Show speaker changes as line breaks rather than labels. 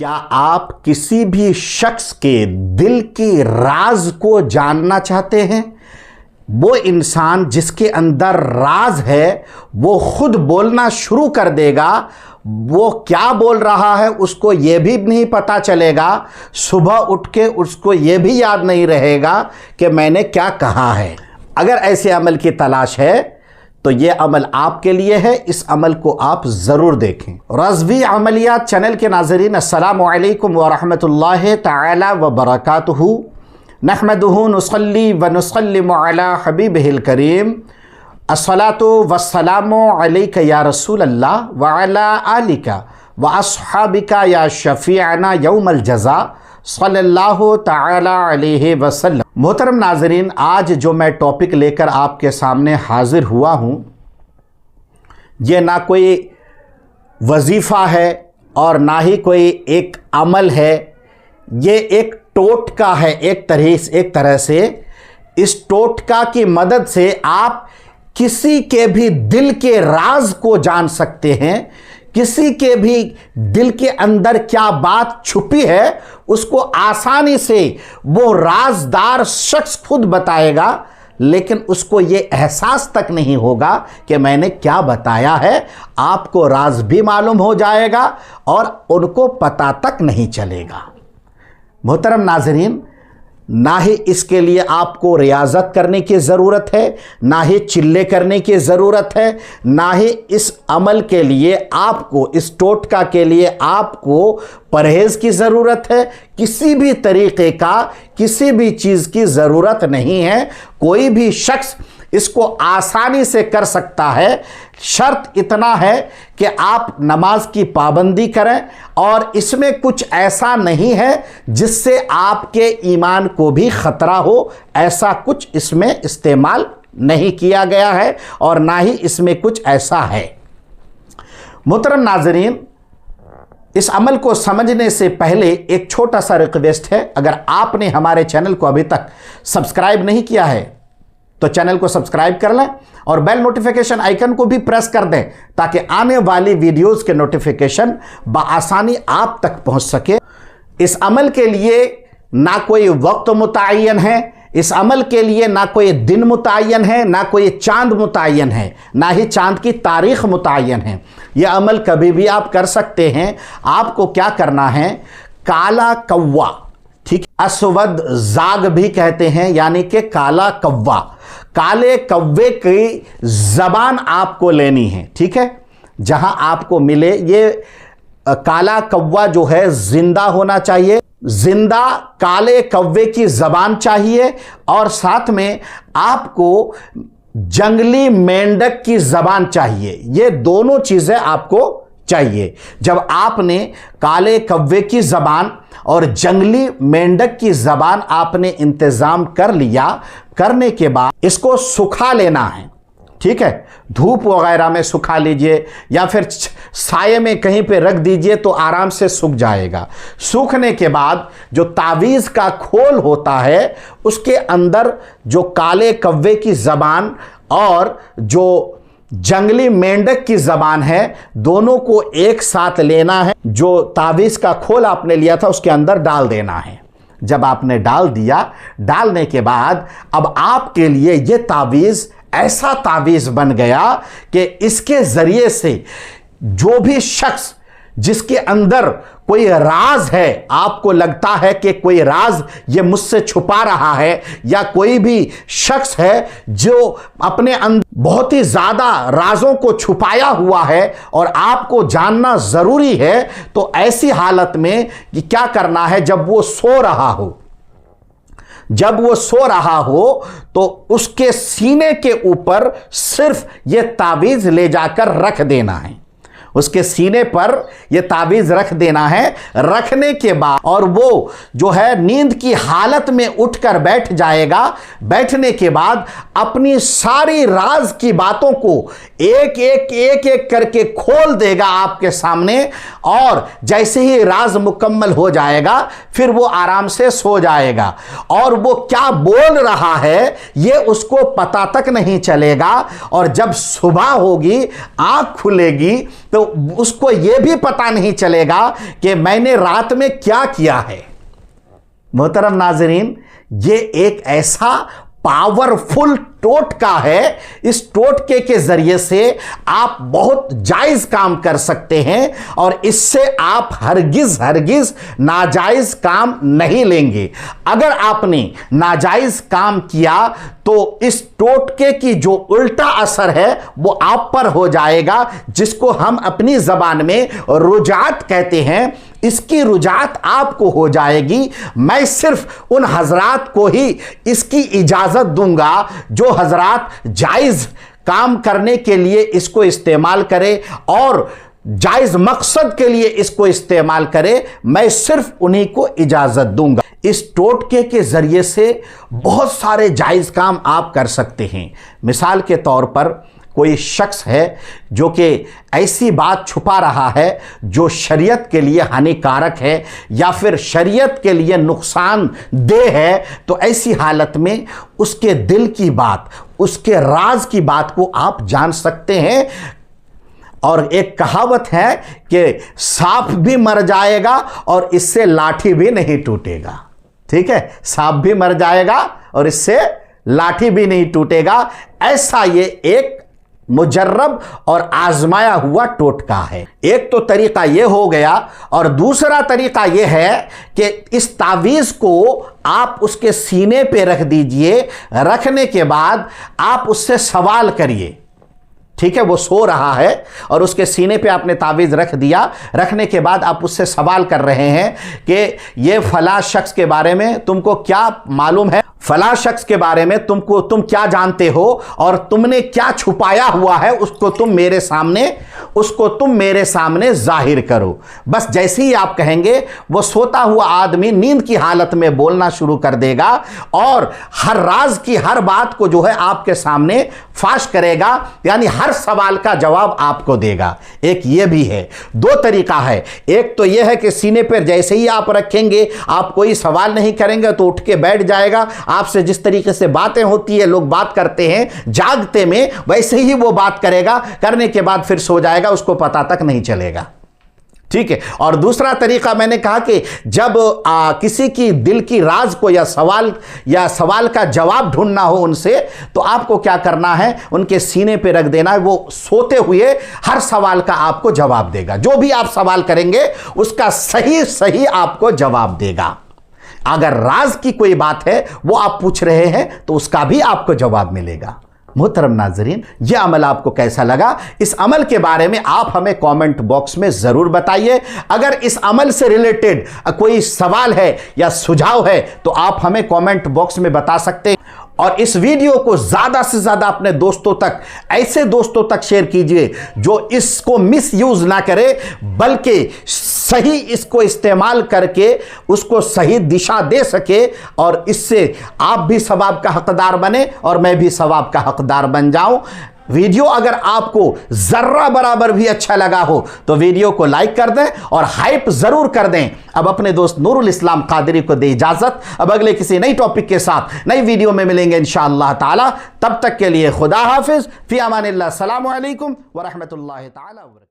क्या आप किसी भी शख्स के दिल के राज को जानना चाहते हैं? वो इंसान जिसके अंदर राज है वो खुद बोलना शुरू कर देगा। वो क्या बोल रहा है उसको ये भी नहीं पता चलेगा। सुबह उठ के उसको ये भी याद नहीं रहेगा कि मैंने क्या कहा है। अगर ऐसे अमल की तलाश है तो ये अमल आपके लिए है। इस अमल को आप ज़रूर देखें। रज़वी अमलियात चैनल के नाज़रीन, अस्सलामु अलैकुम व रहमतुल्लाहि तआला व बरकातुहू। नहमदुहू नुसल्ली व नुसल्लिमु अला हबीबिहिल करीम। अस्सलातु वस्सलामु अलैका या रसूल अल्लाह व अला आलिका व अस्हाबिका या शफीअना यौमल जज़ा सल्लल्लाहु तआला अलैहि वसल्लम। मोहतरम नाजरीन, आज जो मैं टॉपिक लेकर आपके सामने हाजिर हुआ हूँ, ये ना कोई वजीफ़ा है और ना ही कोई एक अमल है। ये एक टोटका है। एक तरह से इस टोटका की मदद से आप किसी के भी दिल के राज को जान सकते हैं। किसी के भी दिल के अंदर क्या बात छुपी है उसको आसानी से वो राजदार शख्स खुद बताएगा, लेकिन उसको ये एहसास तक नहीं होगा कि मैंने क्या बताया है। आपको राज भी मालूम हो जाएगा और उनको पता तक नहीं चलेगा। मोहतरम नाजरीन, ना ही इसके लिए आपको रियाजत करने की ज़रूरत है, ना ही चिल्ले करने की ज़रूरत है, ना ही इस अमल के लिए आपको, इस टोटका के लिए आपको परहेज़ की ज़रूरत है। किसी भी तरीक़े का, किसी भी चीज़ की ज़रूरत नहीं है। कोई भी शख्स इसको आसानी से कर सकता है। शर्त इतना है कि आप नमाज की पाबंदी करें और इसमें कुछ ऐसा नहीं है जिससे आपके ईमान को भी ख़तरा हो। ऐसा कुछ इसमें इस्तेमाल नहीं किया गया है और ना ही इसमें कुछ ऐसा है। मोहतरम नाज़रीन, इस अमल को समझने से पहले एक छोटा सा रिक्वेस्ट है। अगर आपने हमारे चैनल को अभी तक सब्सक्राइब नहीं किया है तो चैनल को सब्सक्राइब कर लें और बेल नोटिफिकेशन आइकन को भी प्रेस कर दें ताकि आने वाली वीडियोस के नोटिफिकेशन बआसानी आप तक पहुंच सके। इस अमल के लिए ना कोई वक्त मुतय्यन है, इस अमल के लिए ना कोई दिन मुतय्यन है, ना कोई चांद मुतय्यन है, ना ही चांद की तारीख मुतय्यन है। यह अमल कभी भी आप कर सकते हैं। आपको क्या करना है, काला कौवा, ठीक, अस्वद जाग भी कहते हैं, यानी कि काला कौवा, काले कौवे की जबान आपको लेनी है। ठीक है, जहां आपको मिले ये काला कौवा जो है जिंदा होना चाहिए। जिंदा काले कौवे की जबान चाहिए और साथ में आपको जंगली मेंढक की जबान चाहिए। ये दोनों चीजें आपको चाहिए। जब आपने काले कौवे की जबान और जंगली मेंढक की जबान आपने इंतजाम कर लिया, करने के बाद इसको सुखा लेना है। ठीक है, धूप वगैरह में सुखा लीजिए या फिर साये में कहीं पे रख दीजिए तो आराम से सूख जाएगा। सूखने के बाद जो तावीज़ का खोल होता है उसके अंदर जो काले कौवे की जबान और जो जंगली मेंढक की जबान है, दोनों को एक साथ लेना है। जो तावीज़ का खोल आपने लिया था उसके अंदर डाल देना है। जब आपने डाल दिया, डालने के बाद अब आपके लिए यह तावीज़ ऐसा तावीज़ बन गया कि इसके ज़रिए से जो भी शख्स जिसके अंदर कोई राज है, आपको लगता है कि कोई राज ये मुझसे छुपा रहा है, या कोई भी शख्स है जो अपने अंदर बहुत ही ज़्यादा राजों को छुपाया हुआ है और आपको जानना ज़रूरी है, तो ऐसी हालत में कि क्या करना है, जब वो सो रहा हो तो उसके सीने के ऊपर सिर्फ ये तावीज़ ले जाकर रख देना है। उसके सीने पर यह तावीज़ रख देना है। रखने के बाद और वो जो है नींद की हालत में उठकर बैठ जाएगा। बैठने के बाद अपनी सारी राज की बातों को एक एक करके खोल देगा आपके सामने, और जैसे ही राज मुकम्मल हो जाएगा फिर वो आराम से सो जाएगा और वो क्या बोल रहा है ये उसको पता तक नहीं चलेगा। और जब सुबह होगी, आंख खुलेगी, तो तो उसको यह भी पता नहीं चलेगा कि मैंने रात में क्या किया है। मोहतरम नाजरीन, ये एक ऐसा पावरफुल टोटका है। इस टोटके के जरिए से आप बहुत जायज काम कर सकते हैं और इससे आप हरगिज नाजायज काम नहीं लेंगे। अगर आपने नाजायज काम किया तो इस टोटके की जो उल्टा असर है वो आप पर हो जाएगा, जिसको हम अपनी जबान में रुजात कहते हैं। इसकी रुजात आपको हो जाएगी। मैं सिर्फ उन हजरात को ही इसकी इजाजत दूंगा जो हजरात जायज काम करने के लिए इसको इस्तेमाल करें और जायज मकसद के लिए इसको इस्तेमाल करें। मैं सिर्फ उन्हीं को इजाजत दूंगा। इस टोटके के जरिए से बहुत सारे जायज काम आप कर सकते हैं। मिसाल के तौर पर कोई शख्स है जो कि ऐसी बात छुपा रहा है जो शरीयत के लिए हानिकारक है या फिर शरीयत के लिए नुकसानदेह है, तो ऐसी हालत में उसके दिल की बात, उसके राज की बात को आप जान सकते हैं। और एक कहावत है कि सांप भी मर जाएगा और इससे लाठी भी नहीं टूटेगा। ठीक है, सांप भी मर जाएगा और इससे लाठी भी नहीं टूटेगा। ऐसा ये एक मुजर्रब और आजमाया हुआ टोटका है। एक तो तरीका यह हो गया और दूसरा तरीका यह है कि इस तावीज़ को आप उसके सीने पे रख दीजिए। रखने के बाद आप उससे सवाल करिए। ठीक है, वो सो रहा है और उसके सीने पे आपने तावीज़ रख दिया। रखने के बाद आप उससे सवाल कर रहे हैं कि ये फला शख्स के बारे में तुमको क्या मालूम है, फला शख्स के बारे में तुम क्या जानते हो और तुमने क्या छुपाया हुआ है, उसको तुम मेरे सामने जाहिर करो। बस जैसे ही आप कहेंगे वो सोता हुआ आदमी नींद की हालत में बोलना शुरू कर देगा और हर राज की हर बात को जो है आपके सामने फाश करेगा, यानी हर सवाल का जवाब आपको देगा। एक ये भी है। दो तरीका है। एक तो यह है कि सीने पर जैसे ही आप रखेंगे, आप कोई सवाल नहीं करेंगे तो उठ के बैठ जाएगा। आपसे जिस तरीके से बातें होती है, लोग बात करते हैं जागते में, वैसे ही वो बात करेगा। करने के बाद फिर सो जाएगा, उसको पता तक नहीं चलेगा। ठीक है। और दूसरा तरीका मैंने कहा कि जब किसी की दिल की राज को या सवाल का जवाब ढूंढना हो उनसे, तो आपको क्या करना है, उनके सीने पे रख देना है। वो सोते हुए हर सवाल का आपको जवाब देगा। जो भी आप सवाल करेंगे उसका सही आपको जवाब देगा। अगर राज की कोई बात है वो आप पूछ रहे हैं तो उसका भी आपको जवाब मिलेगा। मोहतरम नाजरीन, यह अमल आपको कैसा लगा? इस अमल के बारे में आप हमें कमेंट बॉक्स में ज़रूर बताइए। अगर इस अमल से रिलेटेड कोई सवाल है या सुझाव है तो आप हमें कमेंट बॉक्स में बता सकते हैं। और इस वीडियो को ज़्यादा से ज़्यादा अपने दोस्तों तक, ऐसे दोस्तों तक शेयर कीजिए जो इसको मिसयूज़ ना करे, बल्कि सही इसको इस्तेमाल करके उसको सही दिशा दे सके और इससे आप भी सवाब का हकदार बने और मैं भी सवाब का हकदार बन जाऊं। वीडियो अगर आपको जर्रा बराबर भी अच्छा लगा हो तो वीडियो को लाइक कर दें और हाइप जरूर कर दें। अब अपने दोस्त नूरुल इस्लाम कादरी को दे इजाजत। अब अगले किसी नई टॉपिक के साथ नई वीडियो में मिलेंगे इंशाअल्लाह ताला। तब तक के लिए खुदा हाफिज, फी अमानिल्लाह, अस्सलामु अलैकुम व रहमतुल्लाहि ताला व बरकातहू।